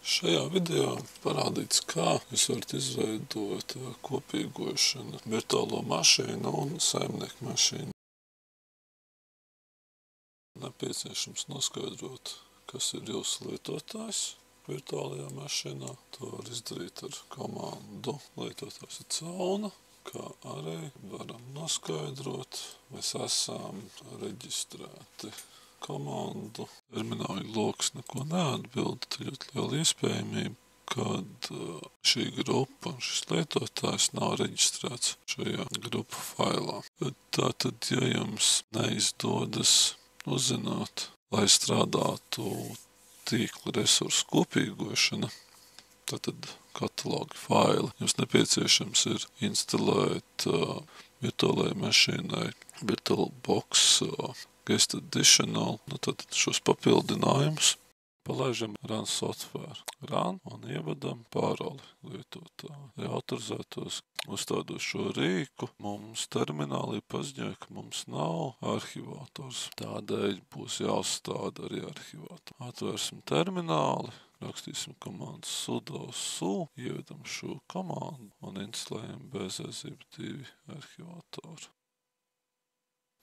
Šajā video parādīts, kā jūs varat izveidot kopīgošanu virtuālo mašīnu un saimnieku mašīnu. Nepieciešams noskaidrot, kas ir jūsu lietotājs virtuālajā mašīnā. To var izdarīt ar komandu lietotājs ir cauna, kā arī varam noskaidrot, mēs esam reģistrēti. Komandu termināļu loks neko neatbild, tad ļoti liela iespējamība, kad šī grupa un šis lietotājs nav reģistrēts šajā grupu failā. Tātad, ja jums neizdodas uzzināt, lai strādātu tīkla resursu kopīgošana, tātad katalogi faili, jums nepieciešams ir instalēt virtuālajai mašīnai VirtualBox Guest Additional, tātad šos papildinājumus. Palaižam run software, run un ievadam pāroli lietotāju. Ja autorizētos uzstādot šo rīku, mums terminālī paziņoja, ka mums nav arhivators. Tādēļ būs jāuzstāda arī arhivators. Atvērsim termināli, rakstīsim komandu sudo su, ievedam šo komandu un instalējam BZZip2 arhivatoru.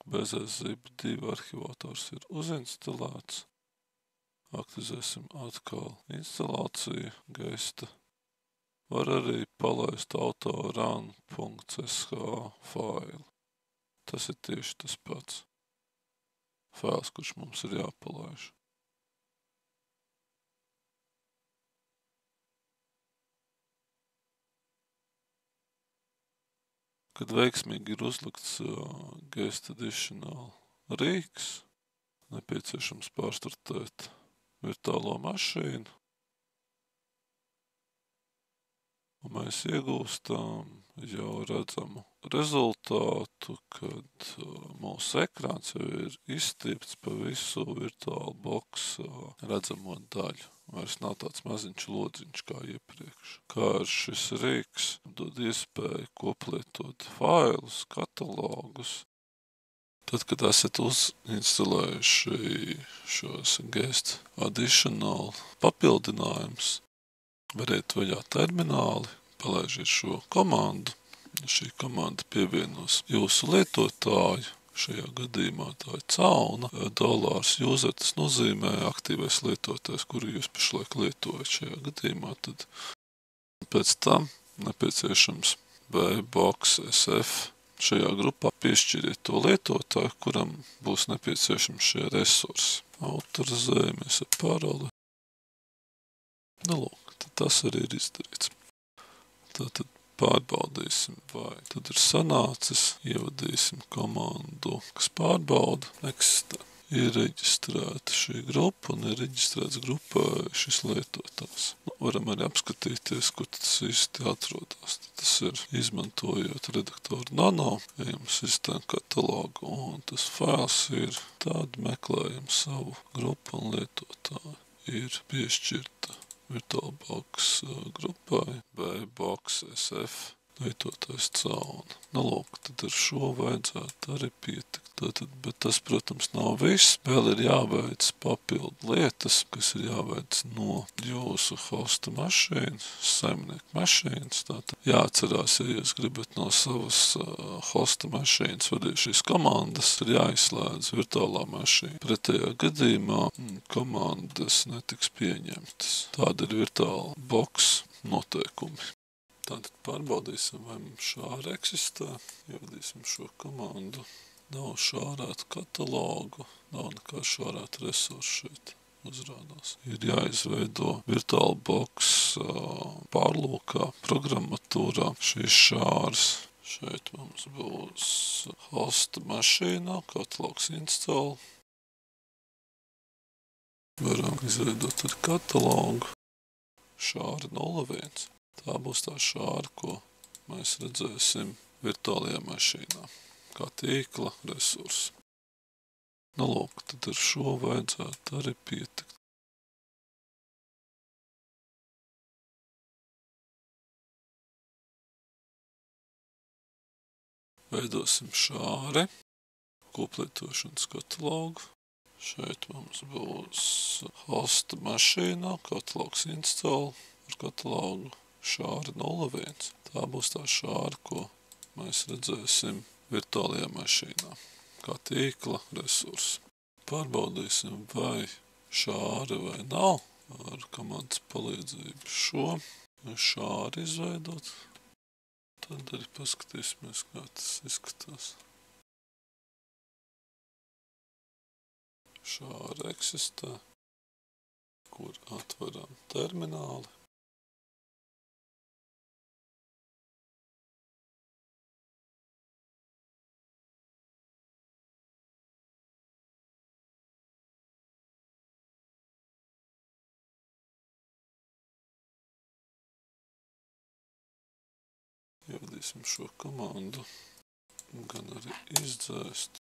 BZZip2 arhivators ir uzinstalēts. Aktivizēsim atkal instalāciju gesta. Var arī palaist autorun.sh failu. Tas ir tieši tas pats fails, kurš mums ir jāpalaiž. Kad veiksmīgi ir uzlikts Guest Additional rīks, nepieciešams pārstartēt virtuālo mašīnu, un mēs iegūstam jau redzamu rezultātu, kad mūsu ekrāns jau ir izstiepts pa visu VirtualBox redzamo daļu. Vairs nav tāds maziņš lodziņš kā iepriekš. Kā ar šis rīks dod iespēju koplietot failus, katalogus. Tad, kad esat uzinstalējuši šos Guest Additional papildinājumus, variet vaļā termināli, palaižiet šo komandu. Šī komanda pievienos jūsu lietotāju. Šajā gadījumā tā ir cauna. $user, tas nozīmē aktīvais lietotājs, kuru jūs pašlaik lietojat šajā gadījumā. Tad pēc tam nepieciešams VBox SF. Šajā grupā piešķiriet to lietotāju, kuram būs nepieciešams šie resursi. Autorizējamies ar paroli. Lūk, tad tas arī ir izdarīts. Tātad pārbaudīsim, vai tad ir sanācis, ievadīsim komandu, kas pārbauda, eksistē. Ir reģistrēta šī grupa un ir reģistrēts grupā šis lietotājs. Varam arī apskatīties, kur tas īsti atrodas. Tas ir izmantojot redaktoru Nano, ejam sistēmu katalogu un tas fails ir tādu meklējam savu grupu un lietotāju. Ir piešķirta VirtualBox grupai VBox SF lietotājs cauna. Lūk, tad ar šo vajadzētu arī pietikt. Bet tas, protams, nav viss. Vēl ir jāveic papildu lietas, kas ir jāveic no jūsu hosta mašīnas, saimnieku mašīnas. Tātad jāatcerās, ja jūs gribat no savas hosta mašīnas vadīt šīs komandas, ir jāizslēdz virtuālā mašīna. Pretējā gadījumā komandas netiks pieņemtas. Tāda ir VirtualBox noteikumi. Tātad pārbaudīsim, vai mums šāri eksistē. Ievadīsim šo komandu. Nav šārētu katalogu, nav nekā šārētu resursu šeit uzrādās. Ir jāizveido VirtualBox pārlūkā, programmatūrā šīs šārs. Šeit mums būs hosta mašīnā, katalogs install. Varam izveidot ar katalogu. Šāra 01. Tā būs tā šāra, ko mēs redzēsim virtuālajā mašīnā. Kā tīkla resursi. Lūk, tad ar šo vajadzētu arī pietikt. Veidosim šāri, koplietošanas katalogu. Šeit mums būs hosta mašīna, katalogs install ar katalogu šāra 01. Tā būs tā šāra, ko mēs redzēsim virtuālajā mašīnā, kā tīkla resursu. Pārbaudīsim, vai šāra vai nav. Ar komandas palīdzību šo šāri izveidot. Tad arī paskatīsimies, kā tas izskatās. Šāri eksistē, kur atveram termināli. Ievadīsim šo komandu, gan arī izdzēst.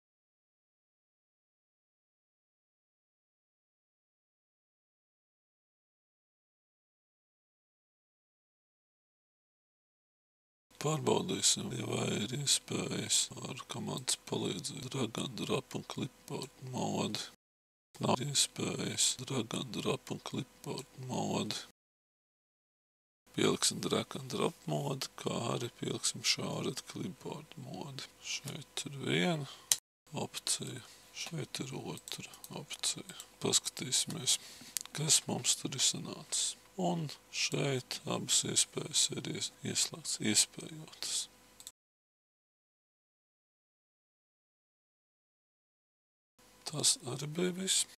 Pārbaudīsim, vai ir iespējas ar komandas palīdzību drag and drop un clipboard modi. Nav iespējas drag and drop un clipboard modi. Pieliksim drag and drop modi, kā arī pieliksim šāret clipboard modi. Šeit ir viena opcija, šeit ir otra opcija. Paskatīsimies, kas mums tur ir sanācis. Un šeit abas iespējas ir ieslēgts, iespējotas. Tas arī bija viss.